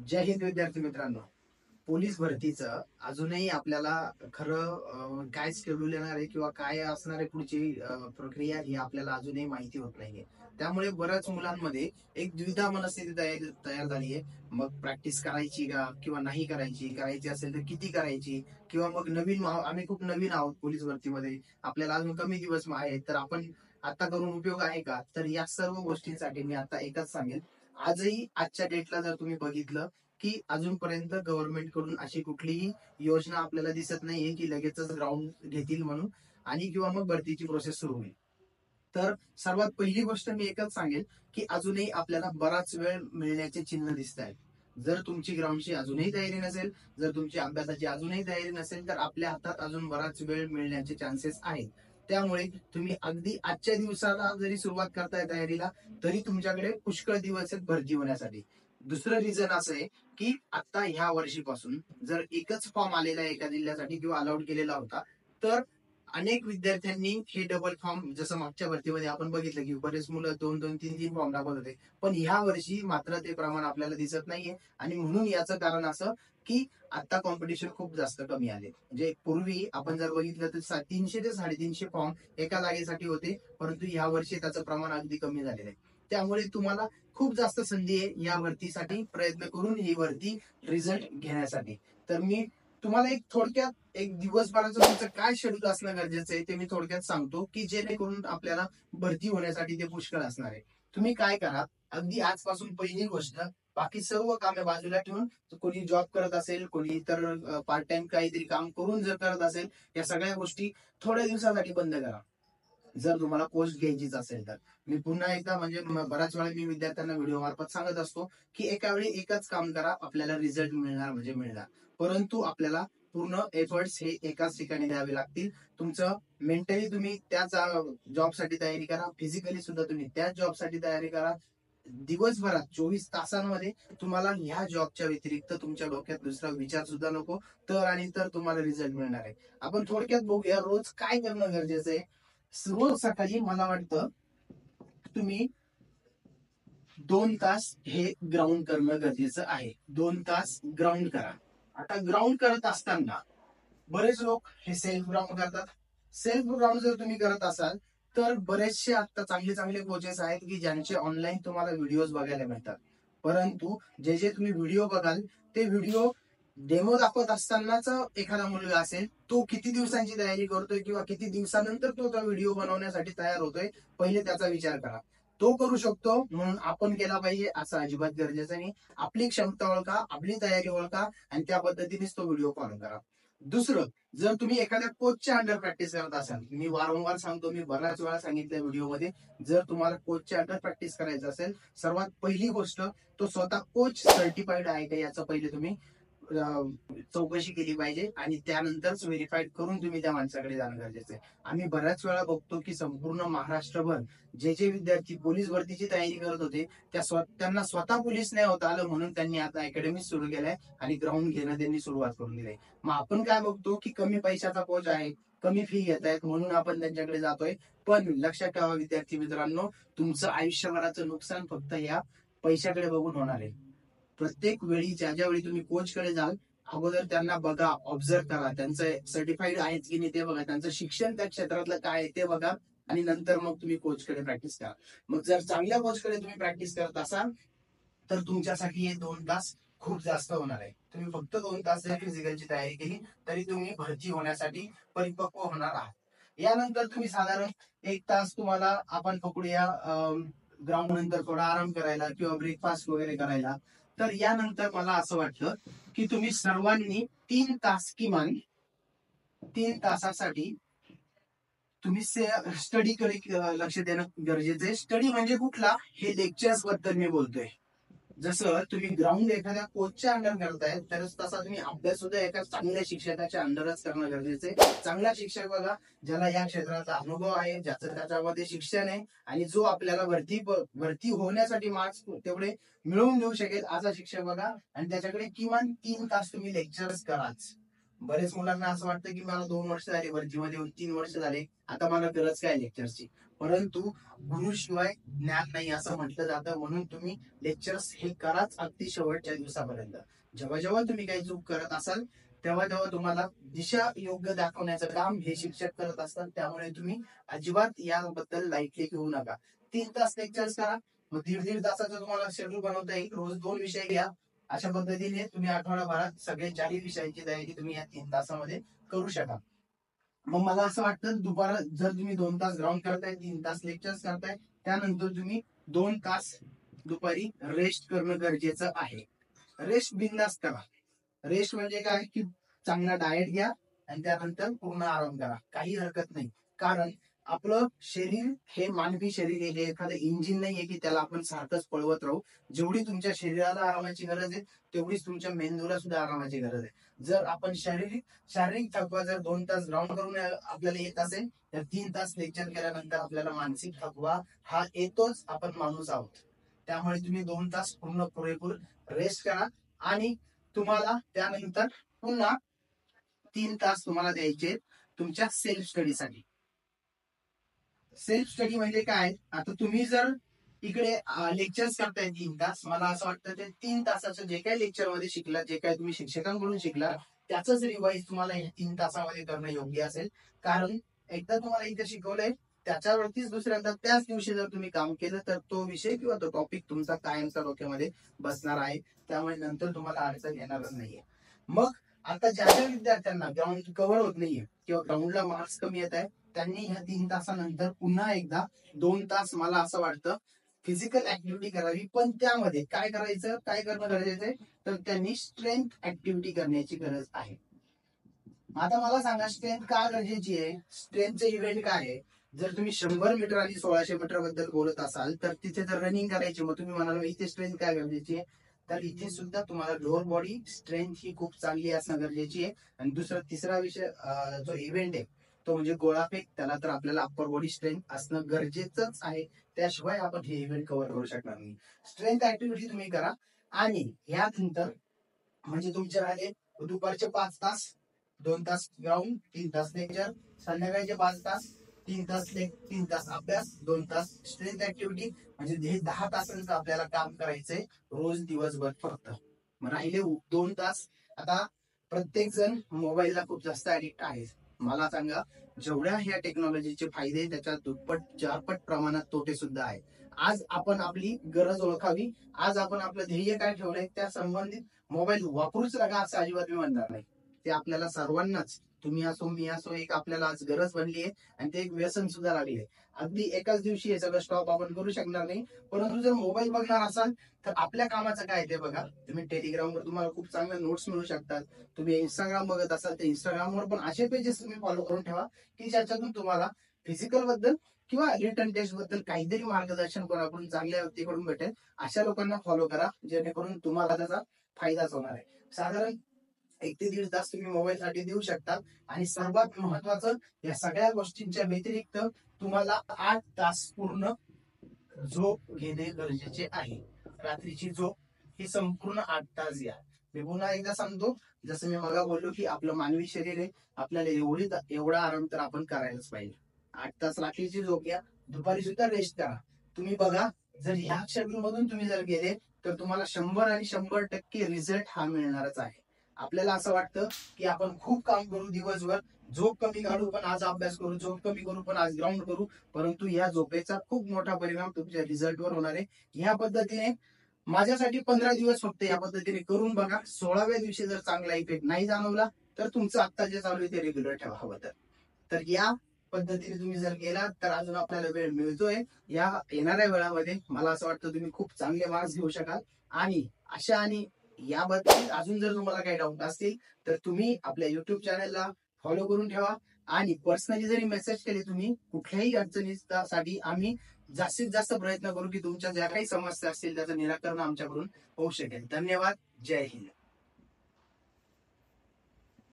जय हिंद विद्यार्थी मित्रांनो. पोलीस भरतीचं अजूनही आपल्याला खरं काय शेड्यूल येणार आहे किंवा काय असणार आहे पुढची प्रक्रिया ही आपल्याला अजूनही माहिती होत नाहीये. त्यामुळे बऱ्याच मुलांमध्ये एक द्विधा मनस्थिती तयार तयार झाली आहे. मग प्रॅक्टिस करायची का किंवा नाही करायची, करायची असेल तर किती करायची, किंवा मग नवीन आम्ही खूप नवीन आहोत पोलीस भरतीमध्ये, आपल्याला अजून कमी दिवस आहेत, तर आपण आता करून उपयोग आहे का? तर या सर्व गोष्टींसाठी मी आता एकच सांगेन. आजही आजच्या डेटला जर तुम्ही बघितलं की अजूनपर्यंत गव्हर्नमेंट कडून अशी कुठलीही योजना आपल्याला दिसत नाहीये की लगेचच ग्राउंड घेतील म्हणून आणि किंवा मग भरतीची प्रोसेस सुरू होईल. तर सर्वात पहिली गोष्ट मी एकच सांगेन की अजूनही आपल्याला बराच वेळ मिळण्याचे चिन्ह दिसत आहेत. जर तुमची ग्राउंडची अजूनही तयारी नसेल, जर तुमची अभ्यासाची अजूनही तयारी नसेल, तर आपल्या हातात अजून बराच वेळ मिळण्याचे चान्सेस आहेत. त्यामुळे तुम्ही अगदी आजच्या दिवसाला जरी सुरुवात करताय तयारीला, तरी तुमच्याकडे पुष्कळ दिवस आहेत भरती होण्यासाठी. दुसरं रिझन असं आहे की आता ह्या वर्षीपासून जर एकच फॉर्म आलेला आहे एका जिल्ह्यासाठी किंवा अलाउड केलेला होता, तर अनेक विद्यार्थ्यांनी हे डबल फॉर्म, जसं मागच्या भरतीमध्ये आपण बघितलं की बरेच मुलं दोन दोन तीन तीन फॉर्म दाखवत होते, पण ह्या वर्षी मात्र ते प्रमाण आपल्याला दिसत नाहीये. आणि म्हणून याचं कारण असं की आता कॉम्पिटिशन खूप जास्त कमी आले. म्हणजे पूर्वी आपण जर बघितलं तर 300 ते 350 फॉर्म एका जागेसाठी होते, परंतु ह्या वर्षी त्याचं प्रमाण अगदी कमी झालेलं आहे. त्यामुळे तुम्हाला खूप जास्त संधी आहे या भरतीसाठी प्रयत्न करून ही भरती रिझल्ट घेण्यासाठी. तर मी तुम्हाला एक थोडक्यात एक दिवसभराचं तुमचं काय शेड्यूल असणं गरजेचं आहे ते मी थोडक्यात सांगतो की जेणेकरून आपल्याला भरती होण्यासाठी ते पुष्कळ असणार आहे. तुम्ही काय करा, अगदी आजपासून पहिली गोष्ट, बाकी सर्व कामे बाजूला ठेवून, कोणी जॉब करत असेल, कोणी इतर पार्ट टाइम काहीतरी काम करून जर करत असेल, या सगळ्या गोष्टी थोड्या दिवसासाठी बंद करा. जर तुम्हाला पोस्ट घ्यायचीच असेल तर मी पुन्हा एकदा म्हणजे बऱ्याच वेळा मी विद्यार्थ्यांना व्हिडिओ मार्फत सांगत असतो की एका वेळी एकच काम करा, आपल्याला रिझल्ट मिळणार म्हणजे मिळणार. परंतु आपल्याला पूर्ण एफर्ट्स हे एकाच ठिकाणी द्यावे लागतील. तुमचं मेंटली तुम्ही त्याच जॉबसाठी तयारी करा, फिजिकली सुद्धा तुम्ही त्याच जॉबसाठी तयारी करा. दिवसभरात 24 तासांमध्ये तुम्हाला ह्या जॉबच्या व्यतिरिक्त तुमच्या डोक्यात दुसरा विचार सुद्धा नको, तर आणि तर तुम्हाला रिझल्ट मिळणार आहे. आपण थोडक्यात बघूया रोज काय करणं गरजेचं आहे. रोज सकाळी मला वाटतं तुम्ही 2 तास हे ग्राउंड करणं गरजेचं आहे. 2 तास ग्राउंड करा. आता ग्राउंड करत असताना बरेच लोक हे सेल्फ ग्राउंड करतात. सेल्फ ग्राउंड जर तुम्ही करत असाल तर बरेचसे आता चांगले चांगले कोचेस आहेत की ज्यांचे ऑनलाईन तुम्हाला व्हिडिओज बघायला मिळतात. परंतु जे जे तुम्ही व्हिडिओ बघाल ते व्हिडिओ डेमो दाखवत असतानाच एखादा मुलगा असेल, तो किती दिवसांची तयारी करतोय किंवा किती दिवसानंतर तो व्हिडिओ बनवण्यासाठी तयार होतोय, पहिले त्याचा विचार करा. तो करू शकतो म्हणून आपण केला पाहिजे असं अजिबात गरजेचं नाही. आपली क्षमता ओळखा, आपली तयारी ओळखा आणि त्या पद्धतीनेच तो व्हिडिओ फॉलो करा. दुसरं, जर तुम्ही एखाद्या कोचच्या अंडर प्रॅक्टिस करत असाल, मी वारंवार सांगतो, मी बऱ्याच वेळा सांगितलं व्हिडिओमध्ये, जर तुम्हाला कोचच्या अंडर प्रॅक्टिस करायचं असेल, सर्वात पहिली गोष्ट, तो स्वतः कोच सर्टिफाईड आहे का याचं पहिले तुम्ही चौकशी केली पाहिजे आणि त्यानंतरच व्हेरीफाईड करून तुम्ही त्या माणसाकडे जाणं गरजेचं आहे. आम्ही बऱ्याच वेळा बघतो की संपूर्ण महाराष्ट्रभर जे जे विद्यार्थी पोलीस भरतीची तयारी करत होते, त्यांना स्वतः पोलीस नाही होता आलं म्हणून त्यांनी आता अकॅडमी सुरू केलाय आणि ग्राउंड घेणं त्यांनी सुरुवात करून दिली. मग आपण काय बघतो की कमी पैशाचा कोच आहे, कमी फी घेत आहेत म्हणून आपण त्यांच्याकडे जातोय. पण लक्षात ठेवा विद्यार्थी मित्रांनो, तुमचं आयुष्यभराचं नुकसान फक्त या पैशाकडे बघून होणार आहे. प्रत्येक वेळी ज्या ज्या वेळी तुम्ही कोचकडे जाल, अगोदर त्यांना बघा, ऑब्झर्व करा, त्यांचं सर्टिफाईड आहेत की नाही ते बघा, त्यांचं शिक्षण त्या क्षेत्रातलं काय आहे ते बघा आणि नंतर मग तुम्ही कोचकडे प्रॅक्टिस करा. मग जर चांगल्या कोचकडे तुम्ही प्रॅक्टिस करत असाल तर तुमच्यासाठी हे 2 तास खूप जास्त होणार आहे. तुम्ही फक्त 2 तास जर फिजिकलची तयारी केली तरी तुम्ही भरती होण्यासाठी परिपक्व होणार आहात. यानंतर तुम्ही साधारण 1 तास तुम्हाला आपण पकडूया ग्राउंड नंतर थोडा आराम करायला किंवा ब्रेकफास्ट वगैरे करायला. तर यानंतर मला असं वाटतं की तुम्ही सर्वांनी 3 तास किमान 3 तासासाठी तुम्ही स्टडीकडे लक्ष देणं गरजेचं आहे. स्टडी म्हणजे कुठला, हे लेक्चर्स बद्दल मी बोलतोय. जसं तुम्ही ग्राउंड एखाद्या कोचच्या अंडर करताय तर तसा तुम्ही अभ्यास सुद्धा एका चांगल्या शिक्षकाच्या अंडरच करणं गरजेचं आहे. चांगला शिक्षक बघा ज्याला या क्षेत्राचा अनुभव आहे, ज्याचं त्याच्यामध्ये शिक्षण आहे आणि जो आपल्याला भरती होण्यासाठी मार्क्स तेवढे मिळवून देऊ शकेल असा शिक्षक बघा आणि त्याच्याकडे किमान 3 तास तुम्ही लेक्चर्स कराच. बरेच मुलांना असं वाटतं की मला 2 वर्ष झाले भरतीमध्ये येऊन, 3 वर्ष झाले, आता मला गरज काय लेक्चरची. परंतु गुरुशिवाय ज्ञान नाही असं म्हटलं जातं. म्हणून तुम्ही लेक्चर्स हे कराच अगदी शेवटच्या दिवसापर्यंत. जेव्हा जेव्हा तुम्ही काही चूक करत असाल, तेव्हा तेव्हा तुम्हाला दिशा योग्य दाखवण्याचं काम हे शिक्षक करत असतात. त्यामुळे तुम्ही अजिबात याबद्दल लाईटली घेऊ नका. 3 तास लेक्चर्स करा, मग दीड दीड तासाचं तुम्हाला शेड्यूल बनवता येईल. रोज 2 विषय घ्या. अशा पद्धतीने तुम्ही आठवडाभरात सगळे 4 विषयांची तयारी तुम्ही या 3 तासामध्ये करू शकाल. मग मला असं वाटतं दुपार जर तुम्ही 2 तास ग्राउंड करताय, 3 तास लेक्चर्स करताय, त्यानंतर तुम्ही 2 तास दुपारी रेस्ट करणं गरजेचं आहे. रेस्ट बिंदास करा. रेस्ट म्हणजे काय की चांगला डाएट घ्या आणि त्यानंतर पूर्ण आराम करा, काही हरकत नाही. कारण आपलं शरीर हे मानवी शरीर हे एखादं इंजिन नाहीये की त्याला आपण सारखंच पळवत राहू. जेवढी तुमच्या शरीराला आरामाची गरज आहे, तेवढीच तुमच्या मेंदूला सुद्धा आरामाची गरज आहे. जर आपण शारीरिक थकवा जर 2 तास ग्राउंड करून आपल्याला येत असेल, तर 3 तास लेक्चर केल्यानंतर आपल्याला मानसिक थकवा हा येतोच. आपण माणूस आहोत. त्यामुळे तुम्ही 2 तास पूर्ण पुरेपूर रेस्ट करा आणि तुम्हाला त्यानंतर पुन्हा 3 तास तुम्हाला द्यायचे तुमच्या सेल्फ स्टडीसाठी. सेल्फ स्टडी म्हणजे काय, आता तुम्ही जर इकडे लेक्चर्स करताय 3 तास, मला असं वाटतं ते 3 तासाचं जे काही लेक्चरमध्ये शिकला, जे काही तुम्ही शिक्षकांकडून शिकला, त्याच रिवाईज तुम्हाला या 3 तासामध्ये करणं योग्य असेल. कारण एकदा तुम्हाला इथे शिकवलंय, त्याच्यावरतीच दुसऱ्यांदा त्याच दिवशी जर तुम्ही काम केलं, तर तो विषय किंवा तो टॉपिक तुमचा कायमचा डोक्यामध्ये बसणार आहे. त्यामुळे नंतर तुम्हाला अडचण येणार नाहीये. मग आता ज्या ज्या विद्यार्थ्यांना ग्राउंड कव्हर होत नाहीये किंवा ग्राउंडला मार्क्स कमी येत आहे, त्यांनी ह्या 3 तासानंतर पुन्हा एकदा 2 तास मला असं वाटतं फिजिकल ऍक्टिव्हिटी करावी. पण त्यामध्ये काय करायचं, काय करणं गरजेचं आहे, तर त्यांनी स्ट्रेंथ ऍक्टिव्हिटी करण्याची गरज आहे. आता मला सांगा स्ट्रेंथ का गरजेची आहे, स्ट्रेंथचे इव्हेंट काय आहे. जर तुम्ही 100 मीटर आणि 1600 मीटर बद्दल बोलत असाल, तर तिथे जर रनिंग करायची, मग तुम्ही म्हणाल इथे स्ट्रेंथ काय गरजेची आहे, तर इथे सुद्धा तुम्हाला लोअर बॉडी स्ट्रेंथ ही खूप चांगली असणं गरजेची आहे. आणि तिसरा विषय जो इव्हेंट आहे तो म्हणजे गोळाफेक, त्याला तर आपल्याला अप्पर बॉडी स्ट्रेंथ असणं गरजेचंच आहे. त्याशिवाय आपण हे इव्हेंट कव्हर करू शकणार नाही. स्ट्रेंथ ऍक्टिव्हिटी तुम्ही करा आणि यानंतर म्हणजे तुमचे राहिले दुपारचे 5 तास, 2 तास ग्राउंड, 3 तास लेक्चर, संध्याकाळचे 5 तास, 3 तास अभ्यास, 2 तास स्ट्रेंथ ऍक्टिव्हिटी. म्हणजे हे 10 तासांचं आपल्याला काम करायचंय रोज दिवसभर फक्त. मग राहिले 2 तास. आता प्रत्येक जण मोबाईलला खूप जास्त ऍडिक्ट आहे. मला सांगा, जेवढ्या ह्या टेक्नॉलॉजीचे फायदे त्याच्या दुप्पट 4 पट प्रमाणात तोटे सुद्धा आहेत. आज आपण आपली गरज ओळखावी, आज आपण आपलं ध्येय काय ठेवलंय त्या संबंधित मोबाईल वापरूच नका असं अजिबात मी म्हणणार नाही. ते आपल्याला सर्वांनाच, तुम्ही असो मी असो, एक आपल्याला आज गरज बनली आहे आणि ते एक व्यसन सुद्धा लागले. अगदी एकाच दिवशी हे सगळं स्टॉप आपण करू शकणार नाही. परंतु जर मोबाईल बघणार असाल, तर आपल्या कामाचं काय ते बघा. तुम्ही टेलिग्रामवर तुम्हाला खूप चांगल्या नोट्स मिळू शकतात. तुम्ही इंस्टाग्राम बघत असाल तर इंस्टाग्रामवर पण असे पेजेस तुम्ही फॉलो करून ठेवा की ज्याच्यातून तुम्हाला फिजिकल बद्दल किंवा रिटर्न टेस्ट बद्दल काहीतरी मार्गदर्शन कोणाकडून चांगल्या व्यक्तीकडून भेटेल. अशा लोकांना फॉलो करा, जेणेकरून तुम्हाला त्याचा फायदाच होणार आहे. साधारण 1 ते 1.5 तास तुम्ही मोबाईल साठी देऊ शकता. आणि सर्वात महत्वाचं, या सगळ्या गोष्टींच्या व्यतिरिक्त तुम्हाला 8 तास पूर्ण झोप घेणे गरजेचे आहे. रात्रीची झोप ही संपूर्ण 8 तास घ्या. मी पुन्हा एकदा सांगतो, जसं मी मगा बोललो की आपलं मानवी शरीर आहे, आपल्याला एवढा आराम तर आपण करायलाच पाहिजे. 8 तास रात्रीची झोप घ्या, दुपारी सुद्धा रेस्ट करा. तुम्ही बघा, जर ह्या शेड्यूल मधून तुम्ही जर गेले, तर तुम्हाला 100% रिझल्ट हा मिळणारच आहे. आपल्याला असं वाटतं की आपण खूप काम करू दिवसभर, झोप कमी काढू पण आज अभ्यास करू, झोप कमी करू पण आज ग्राउंड करू, परंतु या झोपेचा खूप मोठा परिणाम तुमच्या रिझल्टवर होणार आहे. ह्या पद्धतीने माझ्यासाठी 15 दिवस फक्त या पद्धतीने करून बघा. 16व्या दिवशी जर चांगला इफेक्ट नाही जाणवला, तर तुमचं आता जे चालू आहे ते रेग्युलर ठेवा हवं तर या पद्धतीने तुम्ही जर गेलात, तर अजून आपल्याला वेळ मिळतोय. या येणाऱ्या वेळामध्ये मला असं वाटतं तुम्ही खूप चांगले मार्क्स घेऊ शकाल. आणि अशा आणि याबद्दल अजून जर तुम्हाला काही डाऊट असतील, तर तुम्ही आपल्या युट्यूब चॅनलला फॉलो करून ठेवा. आणि पर्सनली जरी मेसेज केले तुम्ही कुठल्याही अडचणीसाठी, आम्ही जास्तीत जास्त प्रयत्न करू की तुमच्या ज्या काही समस्या असतील त्याचं निराकरण आमच्याकडून होऊ शकेल. धन्यवाद. जय हिंद.